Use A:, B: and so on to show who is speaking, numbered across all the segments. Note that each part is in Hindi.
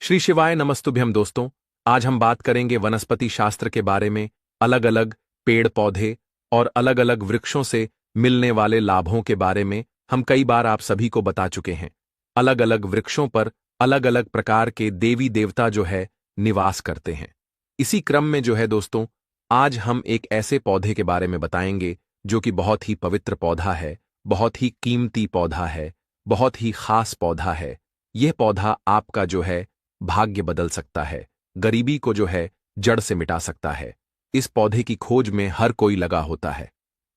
A: श्री शिवाय नमस्तुभ्यम दोस्तों। आज हम बात करेंगे वनस्पति शास्त्र के बारे में। अलग अलग पेड़ पौधे और अलग अलग वृक्षों से मिलने वाले लाभों के बारे में हम कई बार आप सभी को बता चुके हैं। अलग अलग वृक्षों पर अलग अलग प्रकार के देवी देवता जो है निवास करते हैं। इसी क्रम में जो है दोस्तों, आज हम एक ऐसे पौधे के बारे में बताएंगे जो कि बहुत ही पवित्र पौधा है, बहुत ही कीमती पौधा है, बहुत ही खास पौधा है। यह पौधा आपका जो है भाग्य बदल सकता है, गरीबी को जो है जड़ से मिटा सकता है। इस पौधे की खोज में हर कोई लगा होता है,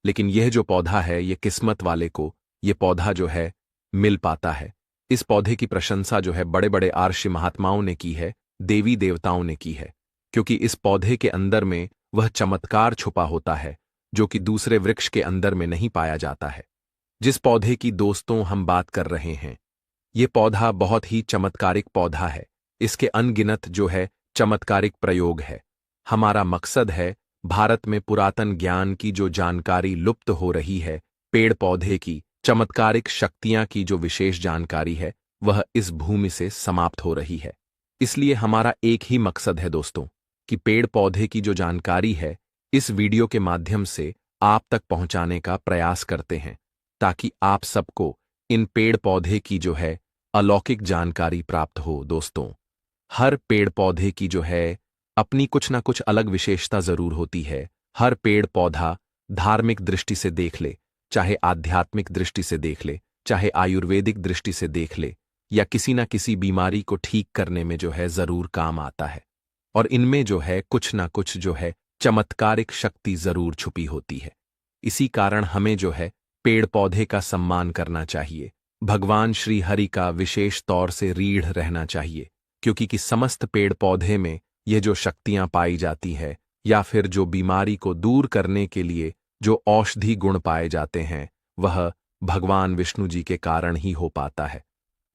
A: लेकिन यह जो पौधा है यह किस्मत वाले को यह पौधा जो है मिल पाता है। इस पौधे की प्रशंसा जो है बड़े बड़े आर्षि महात्माओं ने की है, देवी देवताओं ने की है, क्योंकि इस पौधे के अंदर में वह चमत्कार छुपा होता है जो कि दूसरे वृक्ष के अंदर में नहीं पाया जाता है। जिस पौधे की दोस्तों हम बात कर रहे हैं, यह पौधा बहुत ही चमत्कारिक पौधा है। इसके अनगिनत जो है चमत्कारिक प्रयोग है। हमारा मकसद है भारत में पुरातन ज्ञान की जो जानकारी लुप्त हो रही है, पेड़ पौधे की चमत्कारिक शक्तियां की जो विशेष जानकारी है, वह इस भूमि से समाप्त हो रही है। इसलिए हमारा एक ही मकसद है दोस्तों कि पेड़ पौधे की जो जानकारी है इस वीडियो के माध्यम से आप तक पहुंचाने का प्रयास करते हैं, ताकि आप सबको इन पेड़ पौधे की जो है अलौकिक जानकारी प्राप्त हो। दोस्तों, हर पेड़ पौधे की जो है अपनी कुछ ना कुछ अलग विशेषता जरूर होती है। हर पेड़ पौधा धार्मिक दृष्टि से देख ले, चाहे आध्यात्मिक दृष्टि से देख ले, चाहे आयुर्वेदिक दृष्टि से देख ले, या किसी ना किसी बीमारी को ठीक करने में जो है जरूर काम आता है। और इनमें जो है कुछ ना कुछ जो है चमत्कारिक शक्ति जरूर छुपी होती है। इसी कारण हमें जो है पेड़ पौधे का सम्मान करना चाहिए, भगवान श्री हरि का विशेष तौर से रीढ़ रहना चाहिए, क्योंकि समस्त पेड़ पौधे में ये जो शक्तियां पाई जाती है, या फिर जो बीमारी को दूर करने के लिए जो औषधि गुण पाए जाते हैं, वह भगवान विष्णु जी के कारण ही हो पाता है।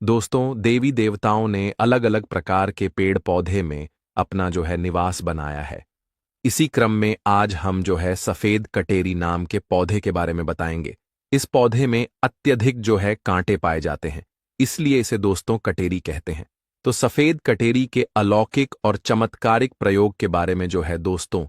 A: दोस्तों, देवी देवताओं ने अलग अलग प्रकार के पेड़ पौधे में अपना जो है निवास बनाया है। इसी क्रम में आज हम जो है सफेद कटेरी नाम के पौधे के बारे में बताएंगे। इस पौधे में अत्यधिक जो है कांटे पाए जाते हैं, इसलिए इसे दोस्तों कटेरी कहते हैं। तो सफेद कटेरी के अलौकिक और चमत्कारिक प्रयोग के बारे में जो है दोस्तों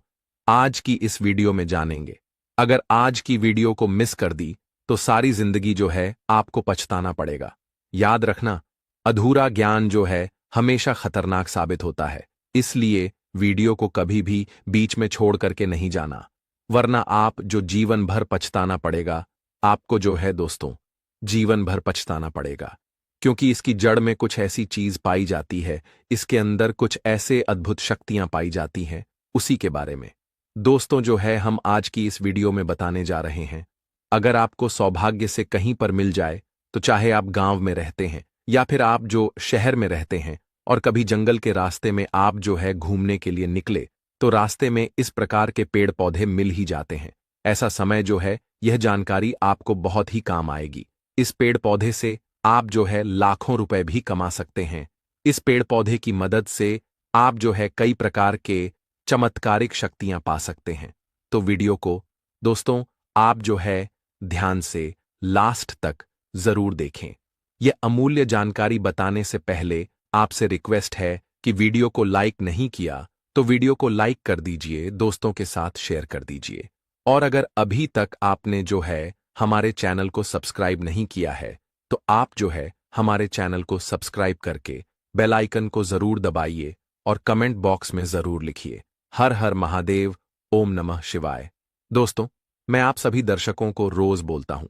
A: आज की इस वीडियो में जानेंगे। अगर आज की वीडियो को मिस कर दी तो सारी जिंदगी जो है आपको पछताना पड़ेगा। याद रखना, अधूरा ज्ञान जो है हमेशा खतरनाक साबित होता है, इसलिए वीडियो को कभी भी बीच में छोड़ करके नहीं जाना, वरना आप जो जीवन भर पछताना पड़ेगा। आपको जो है दोस्तों जीवन भर पछताना पड़ेगा, क्योंकि इसकी जड़ में कुछ ऐसी चीज पाई जाती है, इसके अंदर कुछ ऐसे अद्भुत शक्तियां पाई जाती हैं, उसी के बारे में दोस्तों जो है हम आज की इस वीडियो में बताने जा रहे हैं। अगर आपको सौभाग्य से कहीं पर मिल जाए, तो चाहे आप गांव में रहते हैं या फिर आप जो शहर में रहते हैं, और कभी जंगल के रास्ते में आप जो है घूमने के लिए निकले, तो रास्ते में इस प्रकार के पेड़ पौधे मिल ही जाते हैं। ऐसा समय जो है यह जानकारी आपको बहुत ही काम आएगी। इस पेड़ पौधे से आप जो है लाखों रुपए भी कमा सकते हैं। इस पेड़ पौधे की मदद से आप जो है कई प्रकार के चमत्कारिक शक्तियां पा सकते हैं। तो वीडियो को दोस्तों आप जो है ध्यान से लास्ट तक जरूर देखें। यह अमूल्य जानकारी बताने से पहले आपसे रिक्वेस्ट है कि वीडियो को लाइक नहीं किया तो वीडियो को लाइक कर दीजिए, दोस्तों के साथ शेयर कर दीजिए। और अगर अभी तक आपने जो है हमारे चैनल को सब्सक्राइब नहीं किया है, तो आप जो है हमारे चैनल को सब्सक्राइब करके बेल आइकन को जरूर दबाइए और कमेंट बॉक्स में जरूर लिखिए हर हर महादेव, ओम नमः शिवाय। दोस्तों, मैं आप सभी दर्शकों को रोज बोलता हूं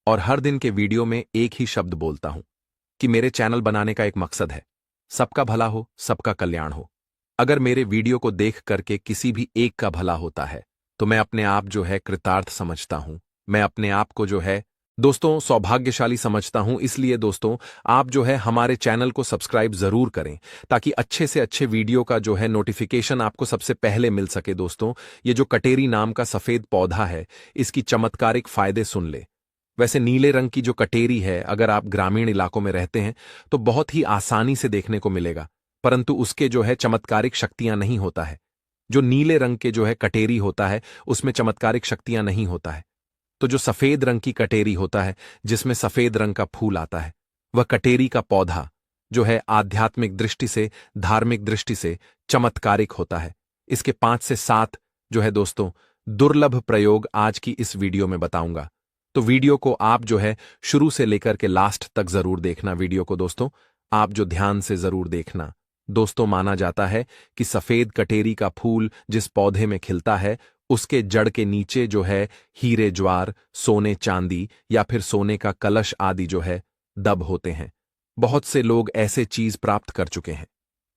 A: और हर दिन के वीडियो में एक ही शब्द बोलता हूं कि मेरे चैनल बनाने का एक मकसद है, सबका भला हो, सबका कल्याण हो। अगर मेरे वीडियो को देख करके किसी भी एक का भला होता है तो मैं अपने आप जो है कृतार्थ समझता हूं, मैं अपने आप को जो है दोस्तों सौभाग्यशाली समझता हूं। इसलिए दोस्तों आप जो है हमारे चैनल को सब्सक्राइब जरूर करें, ताकि अच्छे से अच्छे वीडियो का जो है नोटिफिकेशन आपको सबसे पहले मिल सके। दोस्तों, ये जो कटेरी नाम का सफेद पौधा है, इसकी चमत्कारिक फायदे सुन ले। वैसे नीले रंग की जो कटेरी है, अगर आप ग्रामीण इलाकों में रहते हैं तो बहुत ही आसानी से देखने को मिलेगा, परंतु उसके जो है चमत्कारिक शक्तियां नहीं होता है। जो नीले रंग के जो है कटेरी होता है उसमें चमत्कारिक शक्तियां नहीं होता है। तो जो सफेद रंग की कटेरी होता है, जिसमें सफेद रंग का फूल आता है, वह कटेरी का पौधा जो है आध्यात्मिक दृष्टि से, धार्मिक दृष्टि से चमत्कारिक होता है। इसके 5 से 7 जो है दोस्तों दुर्लभ प्रयोग आज की इस वीडियो में बताऊंगा। तो वीडियो को आप जो है शुरू से लेकर के लास्ट तक जरूर देखना। वीडियो को दोस्तों आप जो ध्यान से जरूर देखना। दोस्तों माना जाता है कि सफेद कटेरी का फूल जिस पौधे में खिलता है उसके जड़ के नीचे जो है हीरे ज्वार, सोने चांदी या फिर सोने का कलश आदि जो है दब होते हैं। बहुत से लोग ऐसे चीज प्राप्त कर चुके हैं।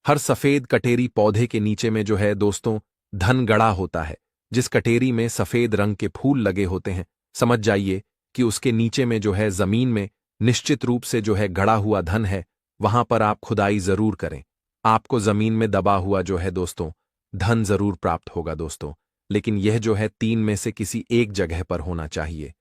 A: हर सफेद कटेरी पौधे के नीचे में जो है दोस्तों धन गड़ा होता है। जिस कटेरी में सफेद रंग के फूल लगे होते हैं, समझ जाइए कि उसके नीचे में जो है जमीन में निश्चित रूप से जो है गड़ा हुआ धन है। वहां पर आप खुदाई जरूर करें, आपको जमीन में दबा हुआ जो है दोस्तों धन जरूर प्राप्त होगा दोस्तों। लेकिन यह जो है 3 में से किसी एक जगह पर होना चाहिए।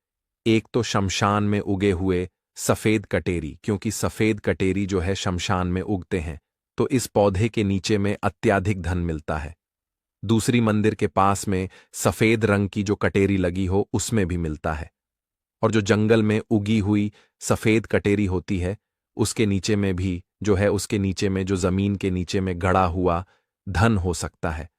A: एक तो शमशान में उगे हुए सफेद कटेरी, क्योंकि सफेद कटेरी जो है शमशान में उगते हैं, तो इस पौधे के नीचे में अत्यधिक धन मिलता है। दूसरी मंदिर के पास में सफेद रंग की जो कटेरी लगी हो उसमें भी मिलता है। और जो जंगल में उगी हुई सफेद कटेरी होती है उसके नीचे में भी जो है उसके नीचे में जो जमीन के नीचे में गड़ा हुआ धन हो सकता है।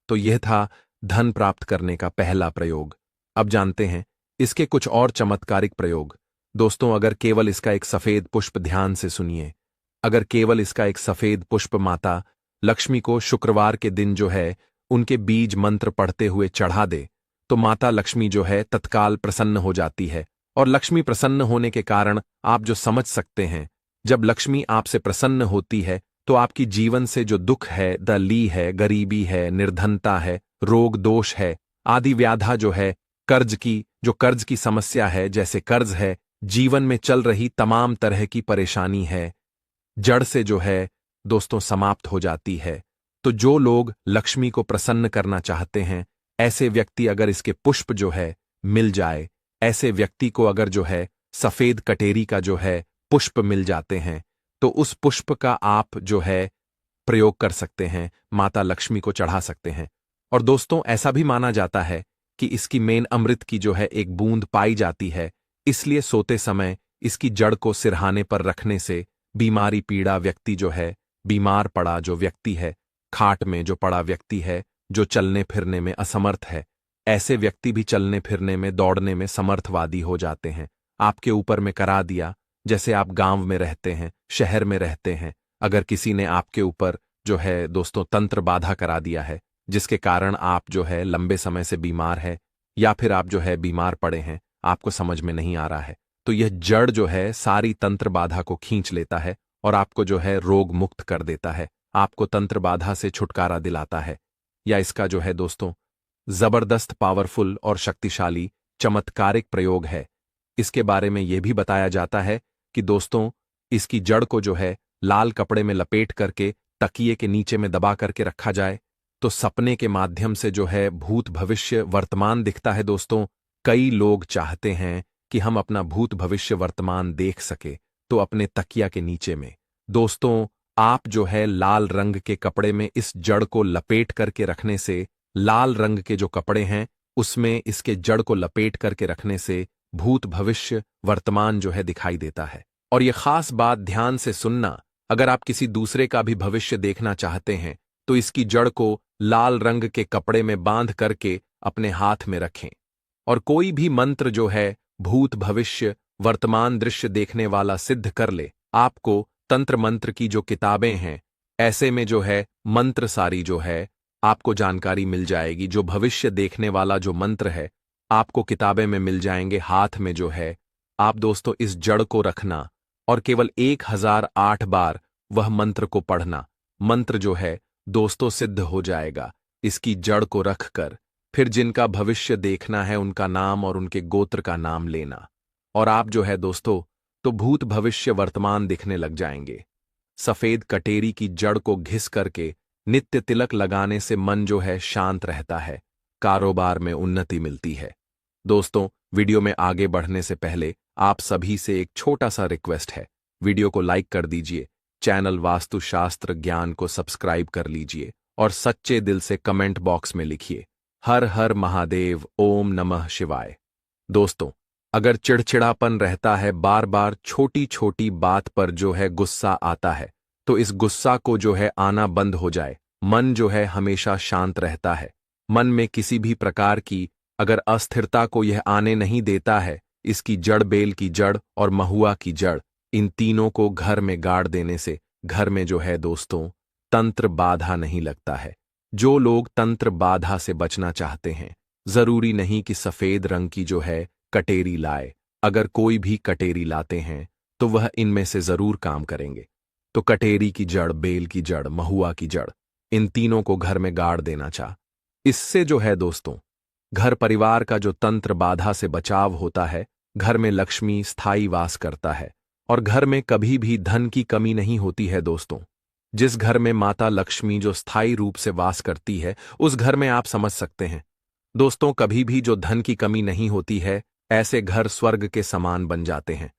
A: तो यह था धन प्राप्त करने का पहला प्रयोग। अब जानते हैं इसके कुछ और चमत्कारिक प्रयोग। दोस्तों अगर केवल इसका एक सफेद पुष्प, ध्यान से सुनिए, अगर केवल इसका एक सफेद पुष्प माता लक्ष्मी को शुक्रवार के दिन जो है उनके बीज मंत्र पढ़ते हुए चढ़ा दे तो माता लक्ष्मी जो है तत्काल प्रसन्न हो जाती है। और लक्ष्मी प्रसन्न होने के कारण आप जो समझ सकते हैं, जब लक्ष्मी आपसे प्रसन्न होती है तो आपकी जीवन से जो दुख है, दली है, गरीबी है, निर्धनता है, रोग दोष है, आदि व्याधा जो है, कर्ज की समस्या है, जैसे कर्ज है, जीवन में चल रही तमाम तरह की परेशानी है, जड़ से जो है दोस्तों समाप्त हो जाती है। तो जो लोग लक्ष्मी को प्रसन्न करना चाहते हैं, ऐसे व्यक्ति अगर इसके पुष्प जो है मिल जाए, ऐसे व्यक्ति को अगर जो है सफेद कटेरी का जो है पुष्प मिल जाते हैं, तो उस पुष्प का आप जो है प्रयोग कर सकते हैं, माता लक्ष्मी को चढ़ा सकते हैं। और दोस्तों ऐसा भी माना जाता है कि इसकी मेन अमृत की जो है एक बूंद पाई जाती है, इसलिए सोते समय इसकी जड़ को सिरहाने पर रखने से बीमारी पीड़ा व्यक्ति जो है, बीमार पड़ा जो व्यक्ति है, खाट में जो पड़ा व्यक्ति है, जो चलने फिरने में असमर्थ है, ऐसे व्यक्ति भी चलने फिरने में, दौड़ने में समर्थवादी हो जाते हैं। आपके ऊपर में करा दिया, जैसे आप गांव में रहते हैं, शहर में रहते हैं, अगर किसी ने आपके ऊपर जो है दोस्तों तंत्र बाधा करा दिया है, जिसके कारण आप जो है लंबे समय से बीमार है, या फिर आप जो है बीमार पड़े हैं, आपको समझ में नहीं आ रहा है, तो यह जड़ जो है सारी तंत्र बाधा को खींच लेता है और आपको जो है रोग मुक्त कर देता है, आपको तंत्र बाधा से छुटकारा दिलाता है। या इसका जो है दोस्तों जबरदस्त पावरफुल और शक्तिशाली चमत्कारिक प्रयोग है। इसके बारे में यह भी बताया जाता है कि दोस्तों इसकी जड़ को जो है लाल कपड़े में लपेट करके तकिए के नीचे में दबा करके रखा जाए तो सपने के माध्यम से जो है भूत भविष्य वर्तमान दिखता है। दोस्तों कई लोग चाहते हैं कि हम अपना भूत भविष्य वर्तमान देख सके, तो अपने तकिया के नीचे में दोस्तों आप जो है लाल रंग के कपड़े में इस जड़ को लपेट करके रखने से, लाल रंग के जो कपड़े हैं उसमें इसके जड़ को लपेट करके रखने से भूत भविष्य वर्तमान जो है दिखाई देता है। और ये खास बात ध्यान से सुनना, अगर आप किसी दूसरे का भी भविष्य देखना चाहते हैं तो इसकी जड़ को लाल रंग के कपड़े में बांध करके अपने हाथ में रखें। और कोई भी मंत्र जो है भूत भविष्य वर्तमान दृश्य देखने वाला सिद्ध कर ले, आपको तंत्र मंत्र की जो किताबें हैं ऐसे में जो है मंत्र सारी जो है आपको जानकारी मिल जाएगी। जो भविष्य देखने वाला जो मंत्र है आपको किताबें में मिल जाएंगे। हाथ में जो है आप दोस्तों इस जड़ को रखना और केवल 1008 बार वह मंत्र को पढ़ना। मंत्र जो है दोस्तों सिद्ध हो जाएगा। इसकी जड़ को रखकर फिर जिनका भविष्य देखना है उनका नाम और उनके गोत्र का नाम लेना, और आप जो है दोस्तों तो भूत भविष्य वर्तमान दिखने लग जाएंगे। सफेद कटेरी की जड़ को घिस करके नित्य तिलक लगाने से मन जो है शांत रहता है, कारोबार में उन्नति मिलती है। दोस्तों वीडियो में आगे बढ़ने से पहले आप सभी से एक छोटा सा रिक्वेस्ट है, वीडियो को लाइक कर दीजिए, चैनल वास्तुशास्त्र ज्ञान को सब्सक्राइब कर लीजिए और सच्चे दिल से कमेंट बॉक्स में लिखिए हर हर महादेव, ओम नमः शिवाय। दोस्तों अगर चिड़चिड़ापन रहता है, बार बार छोटी छोटी बात पर जो है गुस्सा आता है, तो इस गुस्सा को जो है आना बंद हो जाए। मन जो है हमेशा शांत रहता है। मन में किसी भी प्रकार की अगर अस्थिरता को यह आने नहीं देता है, इसकी जड़, बेल की जड़ और महुआ की जड़, इन तीनों को घर में गाड़ देने से घर में जो है दोस्तों तंत्र बाधा नहीं लगता है। जो लोग तंत्र बाधा से बचना चाहते हैं, जरूरी नहीं कि सफेद रंग की जो है कटेरी लाए। अगर कोई भी कटेरी लाते हैं तो वह इनमें से जरूर काम करेंगे। तो कटेरी की जड़, बेल की जड़, महुआ की जड़, इन तीनों को घर में गाड़ देना चाह। इससे जो है दोस्तों घर परिवार का जो तंत्र बाधा से बचाव होता है, घर में लक्ष्मी स्थायी वास करता है और घर में कभी भी धन की कमी नहीं होती है दोस्तों। जिस घर में माता लक्ष्मी जो स्थायी रूप से वास करती है, उस घर में आप समझ सकते हैं दोस्तों कभी भी जो धन की कमी नहीं होती है, ऐसे घर स्वर्ग के समान बन जाते हैं।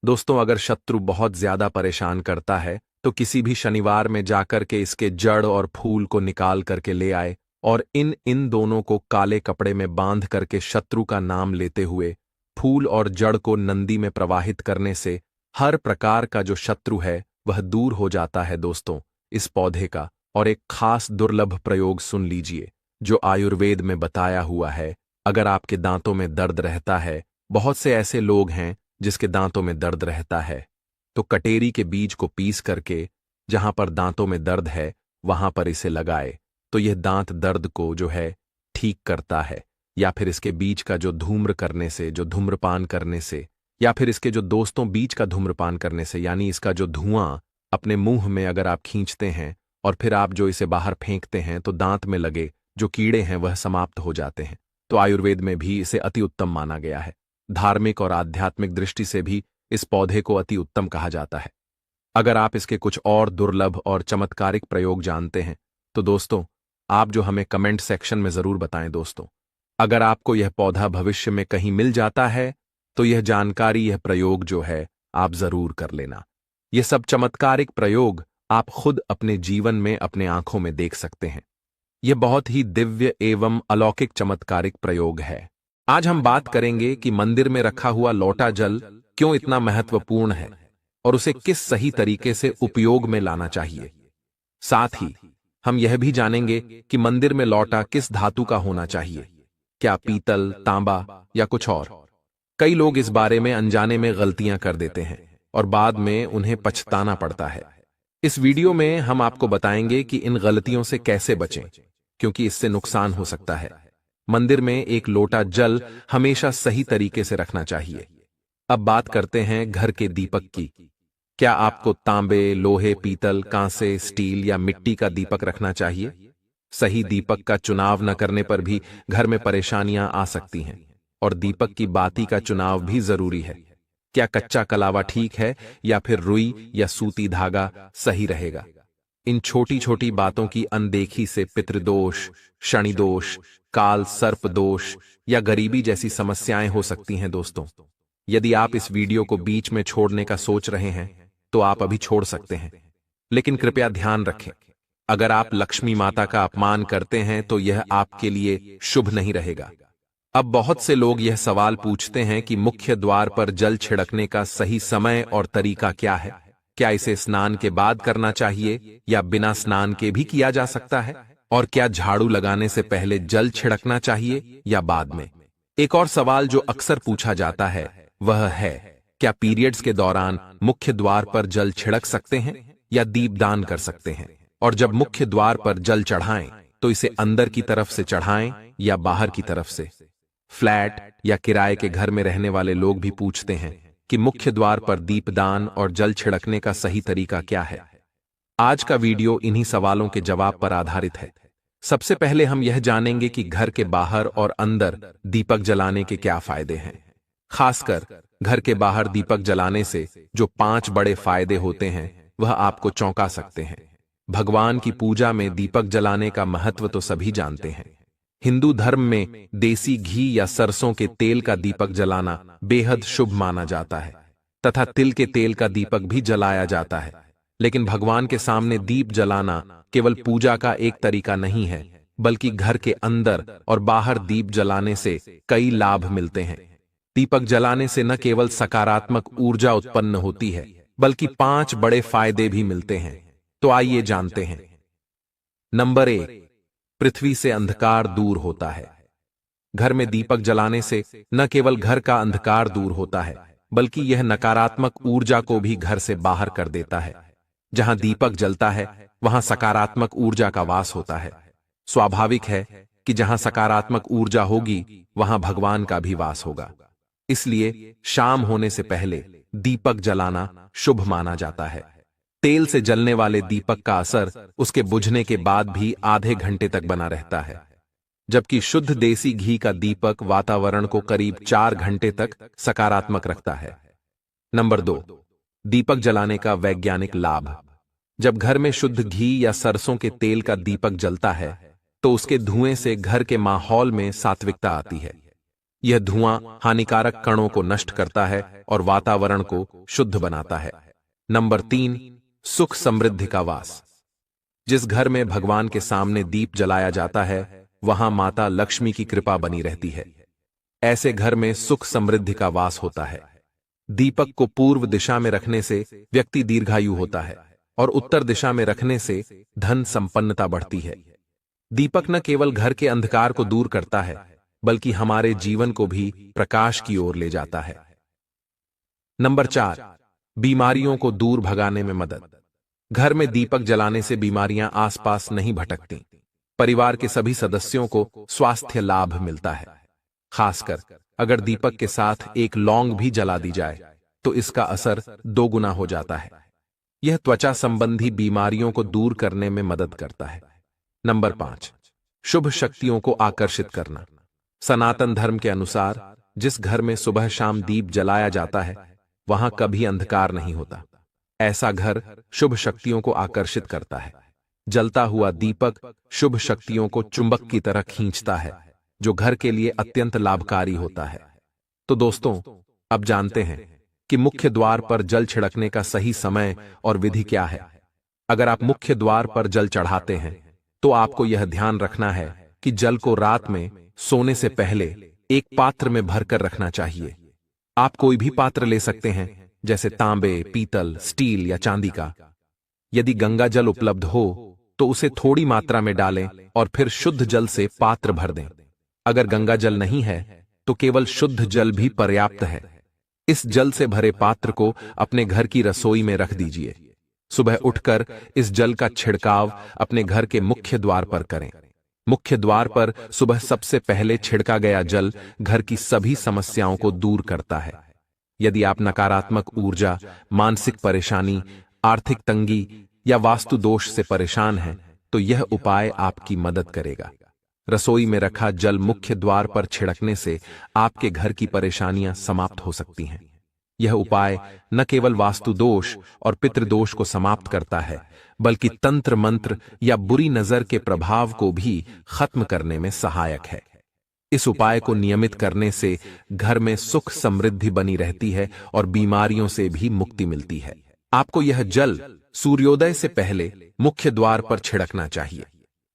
A: दोस्तों अगर शत्रु बहुत ज्यादा परेशान करता है तो किसी भी शनिवार में जाकर के इसके जड़ और फूल को निकाल करके ले आए और इन दोनों को काले कपड़े में बांध करके शत्रु का नाम लेते हुए फूल और जड़ को नंदी में प्रवाहित करने से हर प्रकार का जो शत्रु है वह दूर हो जाता है दोस्तों। इस पौधे का और एक खास दुर्लभ प्रयोग सुन लीजिए जो आयुर्वेद में बताया हुआ है। अगर आपके दांतों में दर्द रहता है, बहुत से ऐसे लोग हैं जिसके दांतों में दर्द रहता है, तो कटेरी के बीज को पीस करके जहां पर दांतों में दर्द है वहां पर इसे लगाए तो यह दांत दर्द को जो है ठीक करता है। या फिर इसके बीज का जो धूम्र करने से, जो धूम्रपान करने से, या फिर इसके जो दोस्तों बीज का धूम्रपान करने से, यानी इसका जो धुआं अपने मुंह में अगर आप खींचते हैं और फिर आप जो इसे बाहर फेंकते हैं तो दांत में लगे जो कीड़े हैं वह समाप्त हो जाते हैं। तो आयुर्वेद में भी इसे अति उत्तम माना गया है। धार्मिक और आध्यात्मिक दृष्टि से भी इस पौधे को अति उत्तम कहा जाता है। अगर आप इसके कुछ और दुर्लभ और चमत्कारिक प्रयोग जानते हैं तो दोस्तों आप जो हमें कमेंट सेक्शन में जरूर बताएं दोस्तों। अगर आपको यह पौधा भविष्य में कहीं मिल जाता है तो यह जानकारी, यह प्रयोग जो है आप जरूर कर लेना। यह सब चमत्कारिक प्रयोग आप खुद अपने जीवन में अपने आंखों में देख सकते हैं। यह बहुत ही दिव्य एवं अलौकिक चमत्कारिक प्रयोग है। आज हम बात करेंगे कि मंदिर में रखा हुआ लोटा जल क्यों इतना महत्वपूर्ण है और उसे किस सही तरीके से उपयोग में लाना चाहिए। साथ ही हम यह भी जानेंगे कि मंदिर में लोटा किस धातु का होना चाहिए, क्या पीतल, तांबा या कुछ और। कई लोग इस बारे में अनजाने में गलतियां कर देते हैं और बाद में उन्हें पछताना पड़ता है। इस वीडियो में हम आपको बताएंगे कि इन गलतियों से कैसे बचें, क्योंकि इससे नुकसान हो सकता है। मंदिर में एक लोटा जल हमेशा सही तरीके से रखना चाहिए। अब बात करते हैं घर के दीपक की। क्या आपको तांबे, लोहे, पीतल, कांसे, स्टील या मिट्टी का दीपक रखना चाहिए? सही दीपक का चुनाव न करने पर भी घर में परेशानियां आ सकती हैं और दीपक की बाती का चुनाव भी जरूरी है। क्या कच्चा कलावा ठीक है या फिर रुई या सूती धागा सही रहेगा? इन छोटी छोटी बातों की अनदेखी से पितृदोष, शनि दोष, काल सर्प दोष या गरीबी जैसी समस्याएं हो सकती हैं दोस्तों। यदि आप इस वीडियो को बीच में छोड़ने का सोच रहे हैं तो आप अभी छोड़ सकते हैं, लेकिन कृपया ध्यान रखें, अगर आप लक्ष्मी माता का अपमान करते हैं तो यह आपके लिए शुभ नहीं रहेगा। अब बहुत से लोग यह सवाल पूछते हैं कि मुख्य द्वार पर जल छिड़कने का सही समय और तरीका क्या है? क्या इसे स्नान के बाद करना चाहिए या बिना स्नान के भी किया जा सकता है? और क्या झाड़ू लगाने से पहले जल छिड़कना चाहिए या बाद में? एक और सवाल जो अक्सर पूछा जाता है वह है, क्या पीरियड्स के दौरान मुख्य द्वार पर जल छिड़क सकते हैं या दीपदान कर सकते हैं? और जब मुख्य द्वार पर जल चढ़ाएं तो इसे अंदर की तरफ से चढ़ाएं या बाहर की तरफ से? फ्लैट या किराए के घर में रहने वाले लोग भी पूछते हैं कि मुख्य द्वार पर दीपदान और जल छिड़कने का सही तरीका क्या है। आज का वीडियो इन्हीं सवालों के जवाब पर आधारित है। सबसे पहले हम यह जानेंगे कि घर के बाहर और अंदर दीपक जलाने के क्या फायदे हैं। खासकर घर के बाहर दीपक जलाने से जो 5 बड़े फायदे होते हैं वह आपको चौंका सकते हैं। भगवान की पूजा में दीपक जलाने का महत्व तो सभी जानते हैं। हिंदू धर्म में देसी घी या सरसों के तेल का दीपक जलाना बेहद शुभ माना जाता है तथा तिल के तेल का दीपक भी जलाया जाता है। लेकिन भगवान के सामने दीप जलाना केवल पूजा का एक तरीका नहीं है, बल्कि घर के अंदर और बाहर दीप जलाने से कई लाभ मिलते हैं। दीपक जलाने से न केवल सकारात्मक ऊर्जा उत्पन्न होती है, बल्कि 5 बड़े फायदे भी मिलते हैं। तो आइए जानते हैं। नंबर 1, पृथ्वी से अंधकार दूर होता है। घर में दीपक जलाने से न केवल घर का अंधकार दूर होता है, बल्कि यह नकारात्मक ऊर्जा को भी घर से बाहर कर देता है। जहां दीपक जलता है, वहां सकारात्मक ऊर्जा का वास होता है। स्वाभाविक है कि जहां सकारात्मक ऊर्जा होगी, वहां भगवान का भी वास होगा। इसलिए शाम होने से पहले दीपक जलाना शुभ माना जाता है। तेल से जलने वाले दीपक का असर उसके बुझने के बाद भी आधे घंटे तक बना रहता है, जबकि शुद्ध देसी घी का दीपक वातावरण को करीब 4 घंटे तक सकारात्मक रखता है। नंबर 2, दीपक जलाने का वैज्ञानिक लाभ। जब घर में शुद्ध घी या सरसों के तेल का दीपक जलता है, तो उसके धुएं से घर के माहौल में सात्विकता आती है। यह धुआं हानिकारक कणों को नष्ट करता है और वातावरण को शुद्ध बनाता है। नंबर 3, सुख समृद्धि का वास। जिस घर में भगवान के सामने दीप जलाया जाता है, वहां माता लक्ष्मी की कृपा बनी रहती है। ऐसे घर में सुख समृद्धि का वास होता है। दीपक को पूर्व दिशा में रखने से व्यक्ति दीर्घायु होता है और उत्तर दिशा में रखने से धन संपन्नता बढ़ती है। दीपक न केवल घर के अंधकार को दूर करता है, बल्कि हमारे जीवन को भी प्रकाश की ओर ले जाता है। नंबर 4, बीमारियों को दूर भगाने में मदद। घर में दीपक जलाने से बीमारियां आसपास नहीं भटकती। परिवार के सभी सदस्यों को स्वास्थ्य लाभ मिलता है। खासकर अगर दीपक के साथ एक लौंग भी जला दी जाए, तो इसका असर 2 गुना हो जाता है। यह त्वचा संबंधी बीमारियों को दूर करने में मदद करता है। नंबर 5, शुभ शक्तियों को आकर्षित करना। सनातन धर्म के अनुसार जिस घर में सुबह शाम दीप जलाया जाता है, वहां कभी अंधकार नहीं होता। ऐसा घर शुभ शक्तियों को आकर्षित करता है। जलता हुआ दीपक शुभ शक्तियों को चुंबक की तरह खींचता है, जो घर के लिए अत्यंत लाभकारी होता है। तो दोस्तों, अब जानते हैं कि मुख्य द्वार पर जल छिड़कने का सही समय और विधि क्या है। अगर आप मुख्य द्वार पर जल चढ़ाते हैं, तो आपको यह ध्यान रखना है कि जल को रात में सोने से पहले एक पात्र में भरकर रखना चाहिए। आप कोई भी पात्र ले सकते हैं, जैसे तांबे, पीतल, स्टील या चांदी का। यदि गंगा जल उपलब्ध हो तो उसे थोड़ी मात्रा में डालें और फिर शुद्ध जल से पात्र भर दें। अगर गंगा जल नहीं है तो केवल शुद्ध जल भी पर्याप्त है। इस जल से भरे पात्र को अपने घर की रसोई में रख दीजिए। सुबह उठकर इस जल का छिड़काव अपने घर के मुख्य द्वार पर करें। मुख्य द्वार पर सुबह सबसे पहले छिड़का गया जल घर की सभी समस्याओं को दूर करता है। यदि आप नकारात्मक ऊर्जा, मानसिक परेशानी, आर्थिक तंगी या वास्तु दोष से परेशान हैं, तो यह उपाय आपकी मदद करेगा। रसोई में रखा जल मुख्य द्वार पर छिड़कने से आपके घर की परेशानियां समाप्त हो सकती हैं। यह उपाय न केवल वास्तु दोष और पितृदोष को समाप्त करता है, बल्कि तंत्र मंत्र या बुरी नजर के प्रभाव को भी खत्म करने में सहायक है। इस उपाय को नियमित करने से घर में सुख समृद्धि बनी रहती है और बीमारियों से भी मुक्ति मिलती है। आपको यह जल सूर्योदय से पहले मुख्य द्वार पर छिड़कना चाहिए।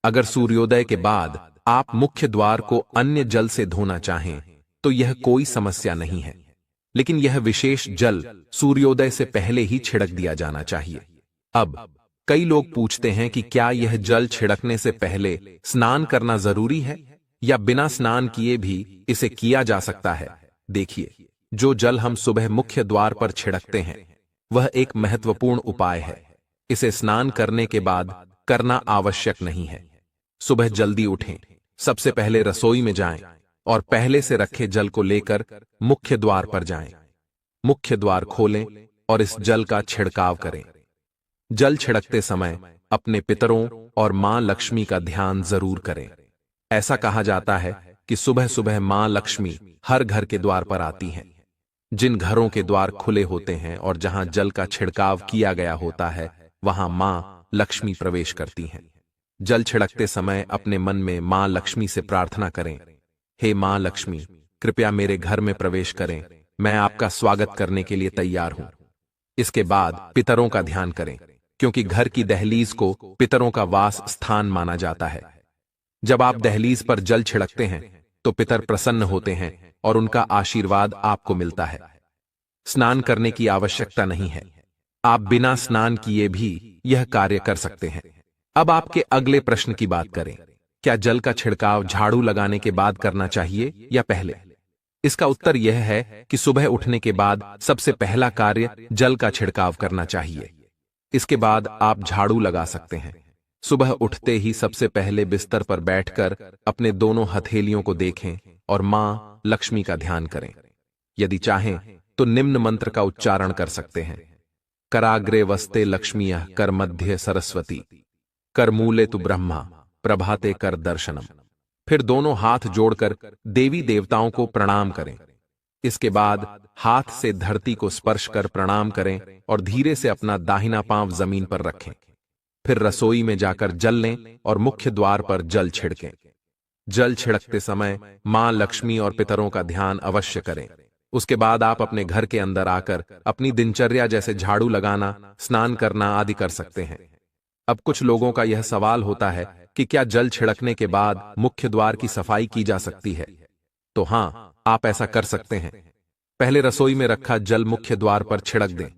A: अगर सूर्योदय के बाद आप मुख्य द्वार को अन्य जल से धोना चाहें, तो यह कोई समस्या नहीं है, लेकिन यह विशेष जल सूर्योदय से पहले ही छिड़क दिया जाना चाहिए। अब कई लोग पूछते हैं कि क्या यह जल छिड़कने से पहले स्नान करना जरूरी है या बिना स्नान किए भी इसे किया जा सकता है। देखिए, जो जल हम सुबह मुख्य द्वार पर छिड़कते हैं, वह एक महत्वपूर्ण उपाय है। इसे स्नान करने के बाद करना आवश्यक नहीं है। सुबह जल्दी उठें, सबसे पहले रसोई में जाएं और पहले से रखे जल को लेकर मुख्य द्वार पर जाएं। मुख्य द्वार खोलें और इस जल का छिड़काव करें। जल छिड़कते समय अपने पितरों और मां लक्ष्मी का ध्यान जरूर करें। ऐसा कहा जाता है कि सुबह सुबह मां लक्ष्मी हर घर के द्वार पर आती हैं। जिन घरों के द्वार खुले होते हैं और जहां जल का छिड़काव किया गया होता है, वहां मां लक्ष्मी प्रवेश करती हैं। जल छिड़कते समय अपने मन में मां लक्ष्मी से प्रार्थना करें, हे मां लक्ष्मी, कृपया मेरे घर में प्रवेश करें, मैं आपका स्वागत करने के लिए तैयार हूं। इसके बाद पितरों का ध्यान करें, क्योंकि घर की दहलीज को पितरों का वास स्थान माना जाता है। जब आप दहलीज पर जल छिड़कते हैं, तो पितर प्रसन्न होते हैं और उनका आशीर्वाद आपको मिलता है। स्नान करने की आवश्यकता नहीं है, आप बिना स्नान किए भी यह कार्य कर सकते हैं। अब आपके अगले प्रश्न की बात करें, क्या जल का छिड़काव झाड़ू लगाने के बाद करना चाहिए या पहले? इसका उत्तर यह है कि सुबह उठने के बाद सबसे पहला कार्य जल का छिड़काव करना चाहिए। इसके बाद आप झाड़ू लगा सकते हैं। सुबह उठते ही सबसे पहले बिस्तर पर बैठकर अपने दोनों हथेलियों को देखें और मां लक्ष्मी का ध्यान करें। यदि चाहें तो निम्न मंत्र का उच्चारण कर सकते हैं। कराग्रे वस्ते लक्ष्मीयः, कर मध्य सरस्वती, कर मूले तु ब्रह्मा, प्रभाते कर दर्शनम। फिर दोनों हाथ जोड़कर देवी देवताओं को प्रणाम करें। इसके बाद हाथ से धरती को स्पर्श कर प्रणाम करें और धीरे से अपना दाहिना पांव जमीन पर रखें। फिर रसोई में जाकर जल लें और मुख्य द्वार पर जल छिड़कें। जल छिड़कते समय मां लक्ष्मी और पितरों का ध्यान अवश्य करें। उसके बाद आप अपने घर के अंदर आकर अपनी दिनचर्या जैसे झाड़ू लगाना, स्नान करना आदि कर सकते हैं। अब कुछ लोगों का यह सवाल होता है कि क्या जल छिड़कने के बाद मुख्य द्वार की सफाई की जा सकती है? तो हां, आप ऐसा कर सकते हैं। पहले रसोई में रखा जल मुख्य द्वार पर छिड़क दें।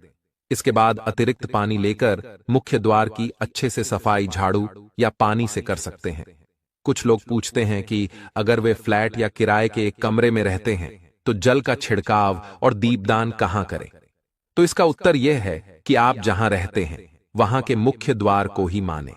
A: इसके बाद अतिरिक्त पानी लेकर मुख्य द्वार की अच्छे से सफाई झाड़ू या पानी से कर सकते हैं। कुछ लोग पूछते हैं कि अगर वे फ्लैट या किराए के एक कमरे में रहते हैं तो जल का छिड़काव और दीपदान कहां करें? तो इसका उत्तर यह है कि आप जहां रहते हैं वहां के मुख्य द्वार को ही मानें।